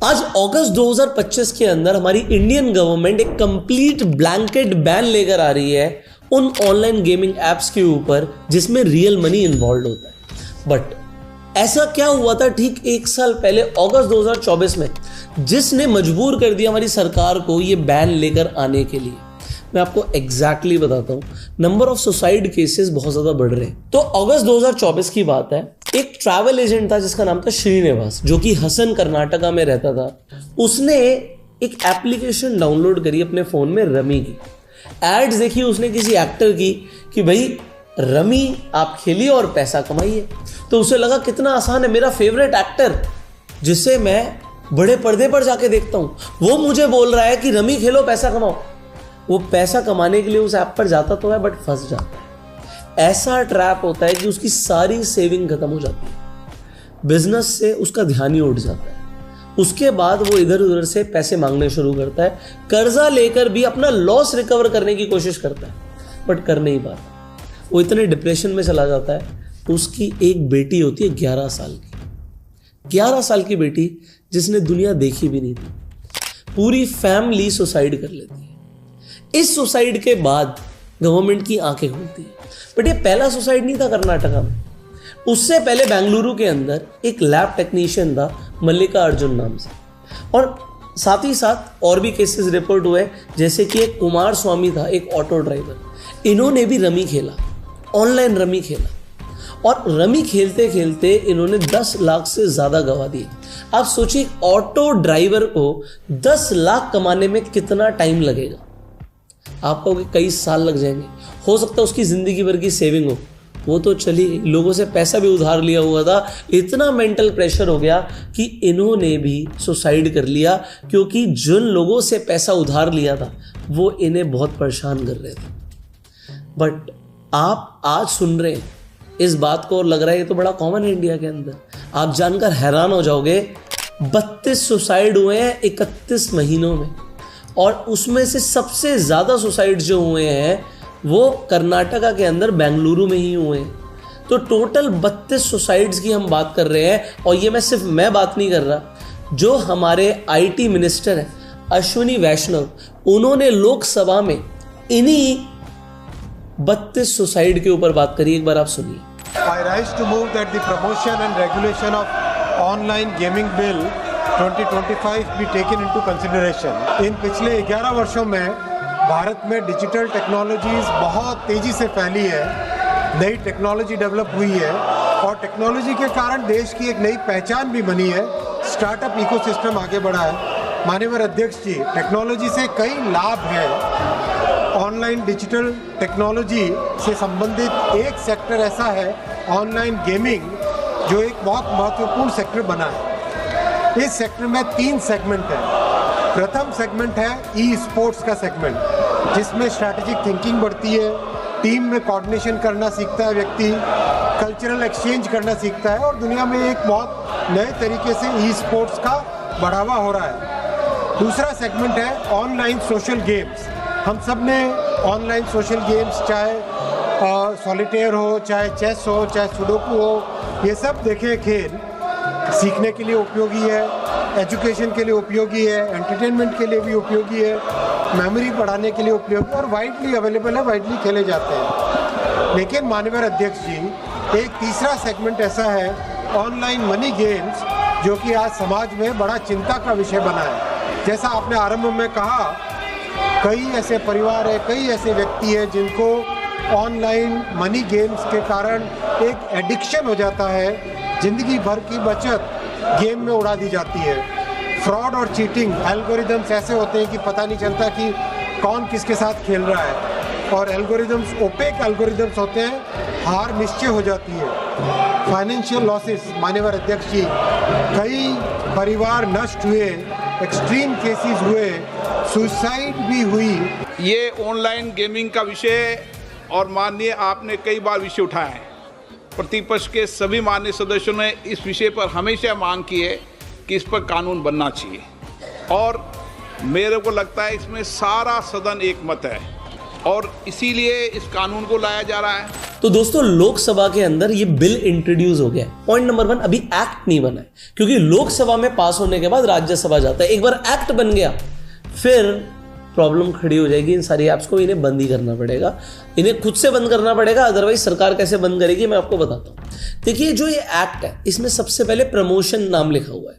आज अगस्त 2025 के अंदर हमारी इंडियन गवर्नमेंट एक कंप्लीट ब्लैंकेट बैन लेकर आ रही है उन ऑनलाइन गेमिंग एप्स के ऊपर जिसमें रियल मनी इन्वॉल्व होता है। बट ऐसा क्या हुआ था ठीक एक साल पहले अगस्त 2024 में जिसने मजबूर कर दिया हमारी सरकार को ये बैन लेकर आने के लिए? मैं आपको एग्जैक्टली बताता हूं। नंबर ऑफ सुसाइड केसेस बहुत ज्यादा बढ़ रहे हैं। तो अगस्त 2024 की बात है, एक ट्रैवल एजेंट था जिसका नाम था श्रीनिवास, जो कि हसन कर्नाटका में रहता था। उसने एक एप्लीकेशन डाउनलोड करी अपने फोन में रमी की। एड्स देखी उसने किसी एक्टर की कि भाई रमी आप खेलिए और पैसा कमाइए। तो उसे लगा कितना आसान है, मेरा फेवरेट एक्टर जिसे मैं बड़े पर्दे पर जाके देखता हूं वो मुझे बोल रहा है कि रमी खेलो पैसा कमाओ। वो पैसा कमाने के लिए उस ऐप पर जाता तो है बट फंस जाता है। ऐसा ट्रैप होता है कि उसकी सारी सेविंग खत्म हो जाती है, बिजनेस से उसका ध्यान ही उठ जाता है। उसके बाद वो इधर उधर से पैसे मांगने शुरू करता है, कर्जा लेकर भी अपना लॉस रिकवर करने की कोशिश करता है बट कर नहीं पाता। वो इतने डिप्रेशन में चला जाता है। उसकी एक बेटी होती है 11 साल की, 11 साल की बेटी जिसने दुनिया देखी भी नहीं थी। पूरी फैमिली सुसाइड कर लेती है। इस सुसाइड के बाद गवर्नमेंट की आंखें खुलती है। बट ये पहला सुसाइड नहीं था कर्नाटका में। उससे पहले बेंगलुरु के अंदर एक लैब टेक्नीशियन था मल्लिका अर्जुन नाम से, और साथ ही साथ और भी केसेस रिपोर्ट हुए, जैसे कि एक कुमार स्वामी था, एक ऑटो ड्राइवर। इन्होंने भी रमी खेला, ऑनलाइन रमी खेला, और रमी खेलते खेलते इन्होंने 10 लाख से ज्यादा गवा दिए। आप सोचिए ऑटो ड्राइवर को 10 लाख कमाने में कितना टाइम लगेगा। आप कहोगे कई साल लग जाएंगे, हो सकता है उसकी जिंदगी भर की सेविंग हो, वो तो चली गई। लोगों से पैसा भी उधार लिया हुआ था। इतना मेंटल प्रेशर हो गया कि इन्होंने भी सुसाइड कर लिया, क्योंकि जिन लोगों से पैसा उधार लिया था वो इन्हें बहुत परेशान कर रहे थे। बट आप आज सुन रहे हैं इस बात को और लग रहा है ये तो बड़ा कॉमन है इंडिया के अंदर। आप जानकर हैरान हो जाओगे, 32 सुसाइड हुए हैं 31 महीनों में, और उसमें से सबसे ज्यादा सुसाइड जो हुए हैं वो कर्नाटका के अंदर बेंगलुरु में ही हुए हैं। तो टोटल 32 सुसाइड्स की हम बात कर रहे हैं। और ये मैं बात नहीं कर रहा, जो हमारे आईटी मिनिस्टर हैं अश्विनी वैष्णव, उन्होंने लोकसभा में इन्हीं 32 सुसाइड के ऊपर बात करी। एक बार आप सुनिए। I rise to move that the promotion and regulation of online gaming bill 2025 be taken into consideration. इन पिछले 11 वर्षों में भारत में डिजिटल टेक्नोलॉजीज बहुत तेज़ी से फैली है, नई टेक्नोलॉजी डेवलप हुई है, और टेक्नोलॉजी के कारण देश की एक नई पहचान भी बनी है। स्टार्टअप इकोसिस्टम आगे बढ़ा है। माननीय अध्यक्ष जी, टेक्नोलॉजी से कई लाभ हैं। ऑनलाइन डिजिटल टेक्नोलॉजी से संबंधित एक सेक्टर ऐसा है ऑनलाइन गेमिंग, जो एक बहुत महत्वपूर्ण सेक्टर बना है। इस सेक्टर में 3 सेगमेंट हैं। प्रथम सेगमेंट है ई स्पोर्ट्स का सेगमेंट, जिसमें स्ट्रैटेजिक थिंकिंग बढ़ती है, टीम में कोऑर्डिनेशन करना सीखता है व्यक्ति, कल्चरल एक्सचेंज करना सीखता है, और दुनिया में एक बहुत नए तरीके से ई स्पोर्ट्स का बढ़ावा हो रहा है। दूसरा सेगमेंट है ऑनलाइन सोशल गेम्स। हम सब ने ऑनलाइन सोशल गेम्स, चाहे सॉलिटेयर हो, चाहे चेस हो, चाहे सुडोकू हो, ये सब देखे खेल सीखने के लिए उपयोगी है, एजुकेशन के लिए उपयोगी है, एंटरटेनमेंट के लिए भी उपयोगी है, मेमोरी बढ़ाने के लिए उपयोगी, और वाइडली अवेलेबल है, वाइडली खेले जाते हैं। लेकिन माननीय अध्यक्ष जी, एक तीसरा सेगमेंट ऐसा है ऑनलाइन मनी गेम्स, जो कि आज समाज में बड़ा चिंता का विषय बना है। जैसा आपने आरंभ में कहा, कई ऐसे परिवार है, कई ऐसे व्यक्ति है जिनको ऑनलाइन मनी गेम्स के कारण एक एडिक्शन हो जाता है। जिंदगी भर की बचत गेम में उड़ा दी जाती है। फ्रॉड और चीटिंग एल्गोरिदम्स ऐसे होते हैं कि पता नहीं चलता कि कौन किसके साथ खेल रहा है, और एल्गोरिदम्स ओपेक एल्गोरिदम्स होते हैं, हार निश्चय हो जाती है। फाइनेंशियल लॉसेस, माननीय अध्यक्ष जी, कई परिवार नष्ट हुए, एक्सट्रीम केसेस हुए, सुसाइड भी हुई। ये ऑनलाइन गेमिंग का विषय, और माननीय आपने कई बार विषय उठाया है। प्रतिपक्ष के सभी माननीय सदस्यों ने इस विषय पर हमेशा मांग की है कि इस पर कानून बनना चाहिए, और मेरे को लगता है इसमें सारा सदन एक मत है। और इसीलिए इस कानून को लाया जा रहा है। तो दोस्तों, लोकसभा के अंदर ये बिल इंट्रोड्यूस हो गया है। पॉइंट नंबर 1, अभी एक्ट नहीं बना है, क्योंकि लोकसभा में पास होने के बाद राज्यसभा जाता है। एक बार एक्ट बन गया फिर प्रॉब्लम खड़ी हो जाएगी इन सारी ऐप्स को, इन्हें बंद ही करना पड़ेगा, इन्हें खुद से बंद करना पड़ेगा, अदरवाइज सरकार कैसे बंद करेगी मैं आपको बताता हूं। देखिए, जो ये एक्ट है इसमें सबसे पहले प्रमोशन नाम लिखा हुआ है,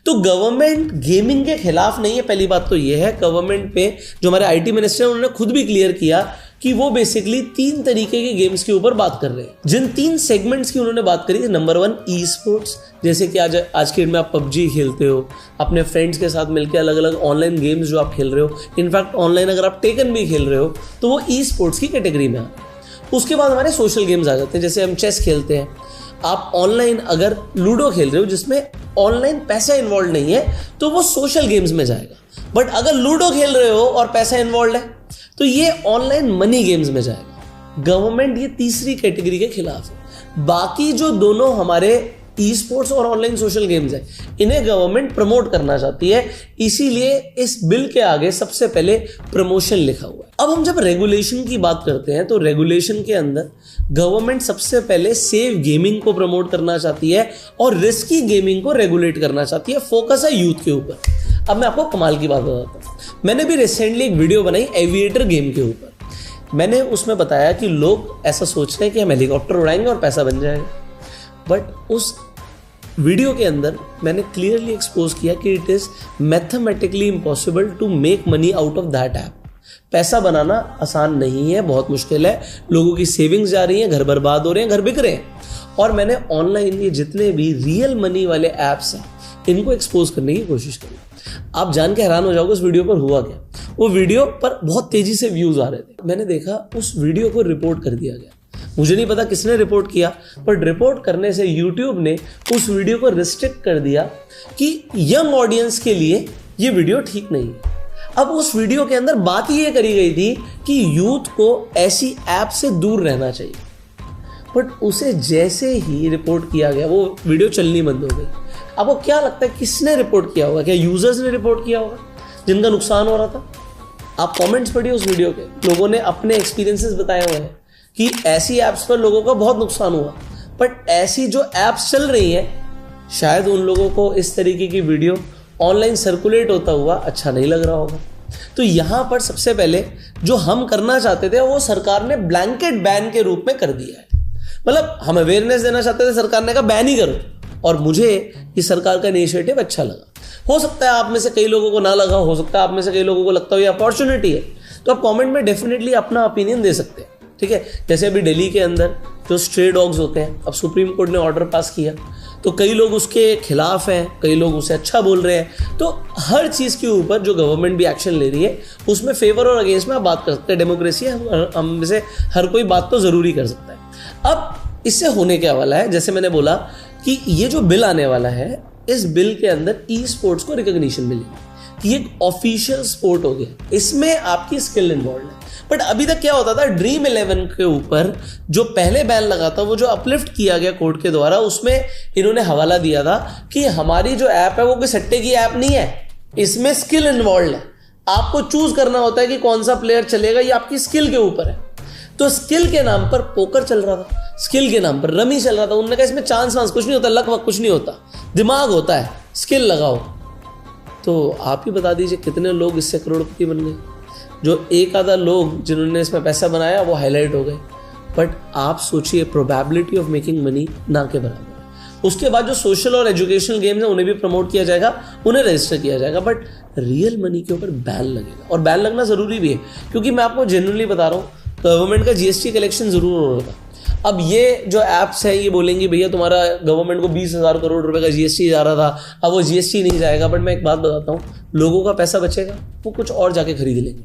तो गवर्नमेंट गेमिंग के खिलाफ नहीं है। पहली बात तो ये है, गवर्नमेंट पे जो हमारे आईटी मिनिस्टर उन्होंने खुद भी क्लियर किया कि वो बेसिकली 3 तरीके के गेम्स के ऊपर बात कर रहे हैं। जिन 3 सेगमेंट्स की उन्होंने बात करी थी, नंबर 1 ई स्पोर्ट्स, जैसे कि आज की डेट में आप पबजी खेलते हो, अपने फ्रेंड्स के साथ मिलकर अलग अलग ऑनलाइन गेम्स जो आप खेल रहे हो, इनफैक्ट ऑनलाइन अगर आप टेकन भी खेल रहे हो तो वो ई स्पोर्ट्स की कैटेगरी में आता है। उसके बाद हमारे सोशल गेम्स आ जाते हैं, जैसे हम चेस खेलते हैं, आप ऑनलाइन अगर लूडो खेल रहे हो जिसमें ऑनलाइन पैसा इन्वॉल्व नहीं है तो वो सोशल गेम्स में जाएगा। बट अगर लूडो खेल रहे हो और पैसा इन्वॉल्व है तो ये ऑनलाइन मनी गेम्स में जाएगा। गवर्नमेंट ये तीसरी कैटेगरी के खिलाफ है। बाकी जो दोनों हमारे ई स्पोर्ट्स और ऑनलाइन सोशल गेम्स है, इन्हें गवर्नमेंट प्रमोट करना चाहती है, इसीलिए इस बिल के आगे सबसे पहले प्रमोशन लिखा हुआ है। अब हम जब रेगुलेशन की बात करते हैं तो रेगुलेशन के अंदर गवर्नमेंट सबसे पहले सेफ गेमिंग को प्रमोट करना चाहती है और रिस्की गेमिंग को रेगुलेट करना चाहती है। फोकस है यूथ के ऊपर। अब मैं आपको कमाल की बात बताता हूँ, मैंने भी रिसेंटली एक वीडियो बनाई एविएटर गेम के ऊपर। मैंने उसमें बताया कि लोग ऐसा सोच रहे हैं कि हम हेलीकॉप्टर उड़ाएंगे और पैसा बन जाएगा, बट उस वीडियो के अंदर मैंने क्लियरली एक्सपोज किया कि it is mathematically impossible to make money out of that app. पैसा बनाना आसान नहीं है, बहुत मुश्किल है, लोगों की सेविंग्स जा रही हैं, घर बर्बाद हो रहे हैं, घर बिक रहे हैं। और मैंने ऑनलाइन ये जितने भी रियल मनी वाले ऐप्स हैं इनको एक्सपोज करने की कोशिश करी। आप जान के हैरान हो जाओगे उस वीडियो पर हुआ क्या। वो वीडियो पर बहुत तेजी से व्यूज आ रहे थे। मैंने देखा उस वीडियो को रिपोर्ट कर दिया गया। मुझे नहीं पता किसने रिपोर्ट किया, पर रिपोर्ट करने से यूट्यूब ने उस वीडियो को रिस्ट्रिक्ट कर दिया कि यंग ऑडियंस के लिए ये वीडियो ठीक नहीं है। अब उस वीडियो के अंदर बात ये करी गई थी कि यूथ को ऐसी ऐप से दूर रहना चाहिए, बट उसे जैसे ही रिपोर्ट किया गया वो वीडियो चलनी बंद हो गई। आपको क्या लगता है किसने रिपोर्ट किया होगा? क्या यूजर्स ने रिपोर्ट किया होगा जिनका नुकसान हो रहा था? आप कमेंट्स पढ़िए उस वीडियो के, लोगों ने अपने एक्सपीरियंसेस बताए हुए हैं कि ऐसी ऐप्स पर लोगों का बहुत नुकसान हुआ। बट ऐसी जो ऐप्स चल रही हैं, शायद उन लोगों को इस तरीके की वीडियो ऑनलाइन सर्कुलेट होता हुआ अच्छा नहीं लग रहा होगा। तो यहाँ पर सबसे पहले जो हम करना चाहते थे वो सरकार ने ब्लैंकेट बैन के रूप में कर दिया है। मतलब हम अवेयरनेस देना चाहते थे, सरकार ने कहा बैन ही करो, और मुझे ये सरकार का इनिशिएटिव अच्छा लगा। हो सकता है आप में से कई लोगों को ना लगा, हो सकता है आप में से कई लोगों को लगता हो ये अपॉर्चुनिटी है, तो आप कमेंट में डेफिनेटली अपना ओपिनियन दे सकते हैं, ठीक है। जैसे अभी दिल्ली के अंदर जो स्ट्रे डॉग्स होते हैं, अब सुप्रीम कोर्ट ने ऑर्डर पास किया, तो कई लोग उसके खिलाफ हैं, कई लोग उसे अच्छा बोल रहे हैं। तो हर चीज़ के ऊपर जो गवर्नमेंट भी एक्शन ले रही है उसमें फेवर और अगेंस्ट में आप बात कर सकते हैं। डेमोक्रेसी है, हम में से हर कोई बात तो ज़रूरी कर सकता है। अब इससे होने क्या वाला है, जैसे मैंने बोला कि ये जो बिल आने वाला है, इस बिल के अंदर ई स्पोर्ट्स को रिकॉग्निशन मिलेगी कि एक ऑफिशियल स्पोर्ट हो गया, इसमें आपकी स्किल इन्वॉल्व है। बट अभी तक क्या होता था, ड्रीम 11 के ऊपर जो पहले बैन लगा था, वो जो अपलिफ्ट किया गया कोर्ट के द्वारा, उसमें इन्होंने हवाला दिया था कि हमारी जो ऐप है वो कोई सट्टे की ऐप नहीं है, इसमें स्किल इन्वॉल्व है। आपको चूज करना होता है कि कौन सा प्लेयर चलेगा, ये आपकी स्किल के ऊपर है। तो स्किल के नाम पर पोकर चल रहा था, स्किल के नाम पर रमी चल रहा था। उन्होंने कहा इसमें चांस वांस कुछ नहीं होता, लक वक कुछ नहीं होता, दिमाग होता है, स्किल लगाओ। तो आप ही बता दीजिए कितने लोग इससे करोड़पति बन गए। जो एक आधा लोग जिन्होंने इसमें पैसा बनाया वो हाईलाइट हो गए, बट आप सोचिए प्रोबेबिलिटी ऑफ मेकिंग मनी ना के बराबर है। उसके बाद जो सोशल और एजुकेशनल गेम्स हैं उन्हें भी प्रमोट किया जाएगा, उन्हें रजिस्टर किया जाएगा, बट रियल मनी के ऊपर बैन लगेगा। और बैन लगना ज़रूरी भी है, क्योंकि मैं आपको जेन्युइनली बता रहा हूँ, गवर्नमेंट का जीएसटी कलेक्शन ज़रूर हो रहा था। अब ये जो ऐप्स हैं ये बोलेंगे भैया तुम्हारा गवर्नमेंट को 20,000 करोड़ रुपए का जीएसटी जा रहा था, अब वो जीएसटी नहीं जाएगा। बट मैं एक बात बताता हूँ, लोगों का पैसा बचेगा, वो कुछ और जाके खरीद लेंगे।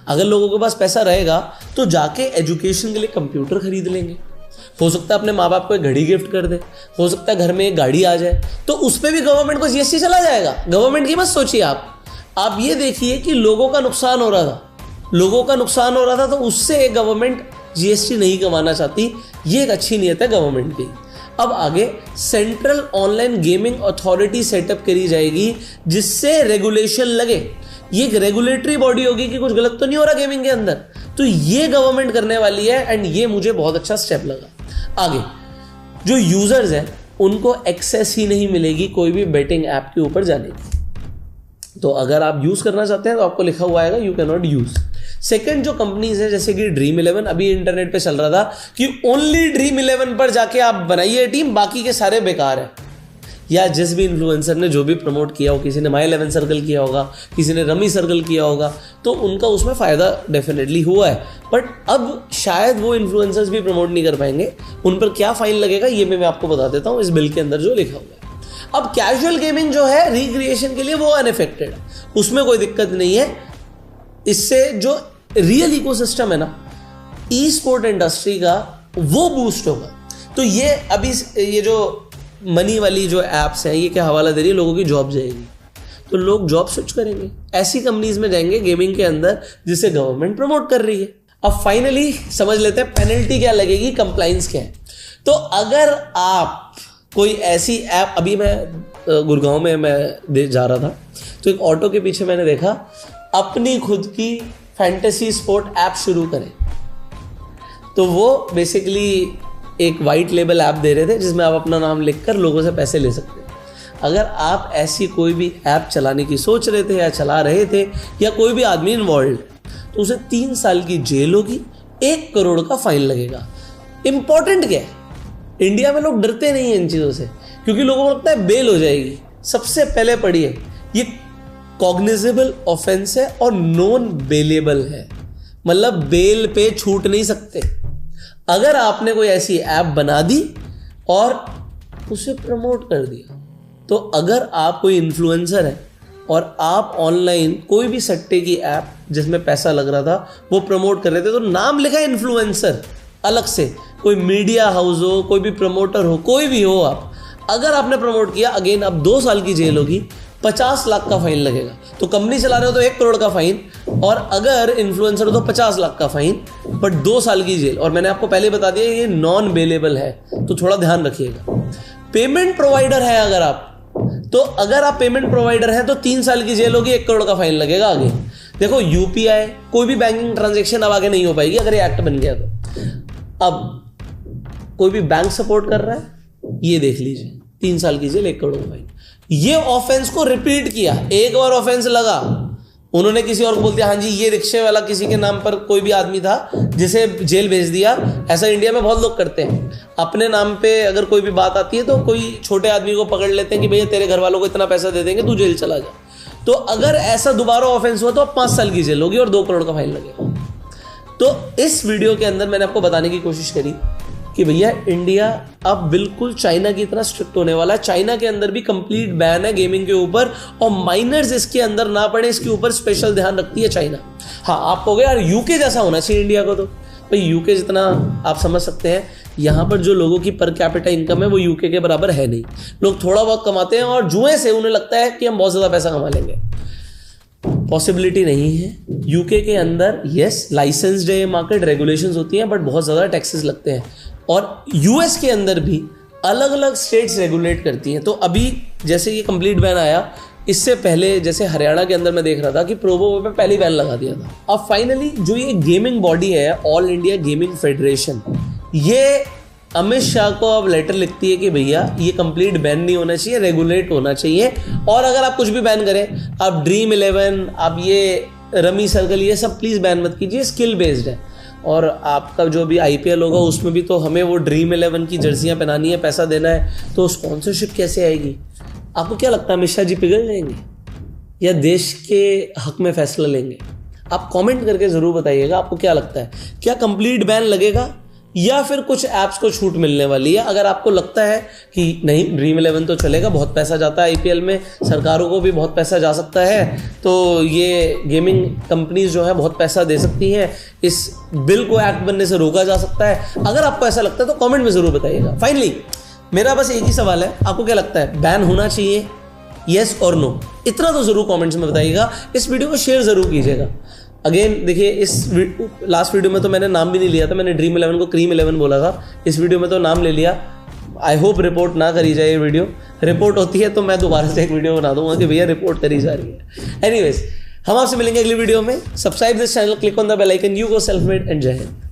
अगर लोगों के पास पैसा रहेगा तो जाके एजुकेशन के लिए कंप्यूटर खरीद लेंगे, हो सकता है अपने माँ बाप को एक घड़ी गिफ्ट कर दे, हो सकता है घर में एक गाड़ी आ जाए, तो उस पर भी गवर्नमेंट को जीएसटी चला जाएगा। गवर्नमेंट की मत सोचिए आप ये देखिए कि लोगों का नुकसान हो रहा था, लोगों का नुकसान हो रहा था, तो उससे गवर्नमेंट जीएसटी नहीं कमाना चाहती। ये एक अच्छी नीयत है गवर्नमेंट की। अब आगे central online gaming authority setup करी जाएगी, जिससे रेगुलेशन लगे। ये एक रेगुलेटरी बॉडी होगी कि कुछ गलत तो नहीं हो रहा गेमिंग के अंदर, तो ये गवर्नमेंट करने वाली है एंड ये मुझे बहुत अच्छा स्टेप लगा। आगे जो यूजर्स हैं उनको एक्सेस ही नहीं मिलेगी कोई भी बेटिंग ऐप के ऊपर जाने की। तो अगर आप यूज करना चाहते हैं तो आपको लिखा हुआ आएगा you can not use. Second जो कंपनीज है जैसे कि ड्रीम 11, अभी इंटरनेट पे चल रहा था कि ओनली ड्रीम 11 पर जाके आप बनाइए टीम, बाकी के सारे बेकार है। या जिस भी इन्फ्लुएंसर ने जो भी प्रमोट किया हो, किसी ने माई 11 सर्कल किया होगा, किसी ने रमी सर्कल किया होगा, तो उनका उसमें फ़ायदा डेफिनेटली हुआ है। बट अब शायद वो इन्फ्लुएंसर्स भी प्रमोट नहीं कर पाएंगे। उन पर क्या फाइन लगेगा ये मैं आपको बता देता हूँ इस बिल के अंदर जो लिखा हुआ है। अब कैजुअल गेमिंग जो है रिक्रिएशन के लिए वो अनअफेक्टेड है, उसमें कोई दिक्कत नहीं है। इससे जो रियल इकोसिस्टम है ना ई स्पोर्ट इंडस्ट्री का वो बूस्ट होगा। तो ये अभी ये जो मनी वाली जो एप्स हैं ये क्या हवाला दे रही है, लोगों की जॉब जाएगी, तो लोग जॉब स्विच करेंगे, ऐसी कंपनीज में जाएंगे गेमिंग के अंदर जिसे गवर्नमेंट प्रमोट कर रही है। अब फाइनली समझ लेते हैं पेनल्टी क्या लगेगी, कंप्लाइंस क्या है। तो अगर आप कोई ऐसी ऐप, अभी मैं गुड़गांव में मैं जा रहा था तो एक ऑटो के पीछे मैंने देखा अपनी खुद की फैंटेसी स्पोर्ट ऐप शुरू करें। तो वो बेसिकली एक वाइट लेबल ऐप दे रहे थे जिसमें आप अपना नाम लिखकर लोगों से पैसे ले सकते हैं। अगर आप ऐसी कोई भी ऐप चलाने की सोच रहे थे या चला रहे थे या कोई भी आदमी इन्वॉल्व तो उसे 3 साल की जेल होगी, 1 करोड़ का फाइन लगेगा। इंपॉर्टेंट क्या है, इंडिया में लोग डरते नहीं हैं इन चीज़ों से क्योंकि लोगों को लगता है बेल हो जाएगी। सबसे पहले पढ़िए, ये कॉग्निजेबल ऑफेंस है और नॉन बेलेबल है, मतलब बेल पे छूट नहीं सकते। अगर आपने कोई ऐसी ऐप बना दी और उसे प्रमोट कर दिया, तो अगर आप कोई इन्फ्लुएंसर है और आप ऑनलाइन कोई भी सट्टे की ऐप जिसमें पैसा लग रहा था वो प्रमोट कर रहे थे, तो नाम लिखा है इन्फ्लुएंसर अलग से, कोई मीडिया हाउस हो, कोई भी प्रमोटर हो, कोई भी हो, आप अगर आपने प्रमोट किया अगेन अब 2 साल की जेल होगी, 50 लाख का फाइन लगेगा। तो कंपनी चला रहे हो तो 1 करोड़ का फाइन, और अगर इन्फ्लुएंसर हो तो 50 लाख का फाइन, बट 2 साल की जेल। और मैंने आपको पहले बता दिया ये नॉन बेलेबल है, तो थोड़ा ध्यान रखिएगा। पेमेंट प्रोवाइडर है अगर आप, तो अगर आप पेमेंट प्रोवाइडर हैं तो 3 साल की जेल होगी, 1 करोड़ का फाइन लगेगा। आगे देखो यूपीआई, कोई भी बैंकिंग ट्रांजेक्शन अब आगे नहीं हो पाएगी अगर ये एक्ट बन गया तो। अब कोई भी बैंक सपोर्ट कर रहा है, ये देख लीजिए, 3 साल की जेल, 1 करोड़ का फाइन। ये ऑफेंस को रिपीट किया, एक बार ऑफेंस लगा, उन्होंने किसी और को बोल दिया हाँ जी ये रिक्शे वाला किसी के नाम पर कोई भी आदमी था जिसे जेल भेज दिया। ऐसा इंडिया में बहुत लोग करते हैं, अपने नाम पे अगर कोई भी बात आती है तो कोई छोटे आदमी को पकड़ लेते हैं कि भैया तेरे घर वालों को इतना पैसा दे देंगे, तू जेल चला जा। तो अगर ऐसा दोबारा ऑफेंस हुआ तो 5 साल की जेल होगी और 2 करोड़ का फाइन लगेगा। तो इस वीडियो के अंदर मैंने आपको बताने की कोशिश करी कि भैया इंडिया अब बिल्कुल चाइना की तरह स्ट्रिक्ट होने वाला है। चाइना के अंदर भी कंप्लीट बैन है गेमिंग के ऊपर, और माइनर्स इसके अंदर ना पड़े इसके ऊपर स्पेशल ध्यान रखती है चाइना। हाँ, आप कहोगे यार यूके जैसा होना चाहिए इंडिया को, तो भाई यूके जितना आप समझ सकते हैं, यहाँ पर जो लोगों की पर कैपिटा इनकम है वो यूके के बराबर है नहीं। लोग थोड़ा बहुत कमाते हैं और जुए से उन्हें लगता है कि हम बहुत ज़्यादा पैसा कमा लेंगे। पॉसिबिलिटी नहीं है। यूके के अंदर यस लाइसेंस्ड है मार्केट, रेगुलेशंस होती हैं, बट बहुत ज़्यादा टैक्सेस लगते हैं। और यूएस के अंदर भी अलग अलग स्टेट्स रेगुलेट करती हैं। तो अभी जैसे ये कंप्लीट बैन आया, इससे पहले जैसे हरियाणा के अंदर मैं देख रहा था कि प्रोबो पे पहले बैन लगा दिया था। अब फाइनली जो ये गेमिंग बॉडी है ऑल इंडिया गेमिंग फेडरेशन, ये अमित शाह को अब लेटर लिखती है कि भैया ये कंप्लीट बैन नहीं होना चाहिए, रेगुलेट होना चाहिए। और अगर आप कुछ भी बैन करें, आप ड्रीम 11, आप ये रमी सर्कल, ये सब प्लीज़ बैन मत कीजिए, स्किल बेस्ड है। और आपका जो भी IPL होगा उसमें भी तो हमें वो ड्रीम 11 की जर्सियाँ पहनानी है, पैसा देना है, तो स्पॉन्सरशिप कैसे आएगी? आपको क्या लगता है अमित शाह जी पिघल जाएंगे या देश के हक में फैसला लेंगे? आप कमेंट करके ज़रूर बताइएगा आपको क्या लगता है, क्या कंप्लीट बैन लगेगा या फिर कुछ ऐप्स को छूट मिलने वाली है? अगर आपको लगता है कि नहीं ड्रीम 11 तो चलेगा, बहुत पैसा जाता है IPL में, सरकारों को भी बहुत पैसा जा सकता है, तो ये गेमिंग कंपनीज जो है बहुत पैसा दे सकती हैं, इस बिल को एक्ट बनने से रोका जा सकता है, अगर आपको ऐसा लगता है तो कमेंट में ज़रूर बताइएगा। फाइनली मेरा बस एक ही सवाल है, आपको क्या लगता है बैन होना चाहिए, येस और नो? इतना तो ज़रूर कमेंट्स में बताइएगा। इस वीडियो को शेयर ज़रूर कीजिएगा। अगेन देखिए, इस लास्ट वीडियो में तो मैंने नाम भी नहीं लिया था, मैंने ड्रीम 11 को क्रीम 11 बोला था। इस वीडियो में तो नाम ले लिया। आई होप रिपोर्ट ना करी जाए ये वीडियो। रिपोर्ट होती है तो मैं दोबारा से एक वीडियो बना दूंगा कि भैया रिपोर्ट करी जा रही है। एनीवेज, हम आपसे मिलेंगे अगली वीडियो में। Subscribe this channel, click on the bell icon. You go self made and जय हिंद।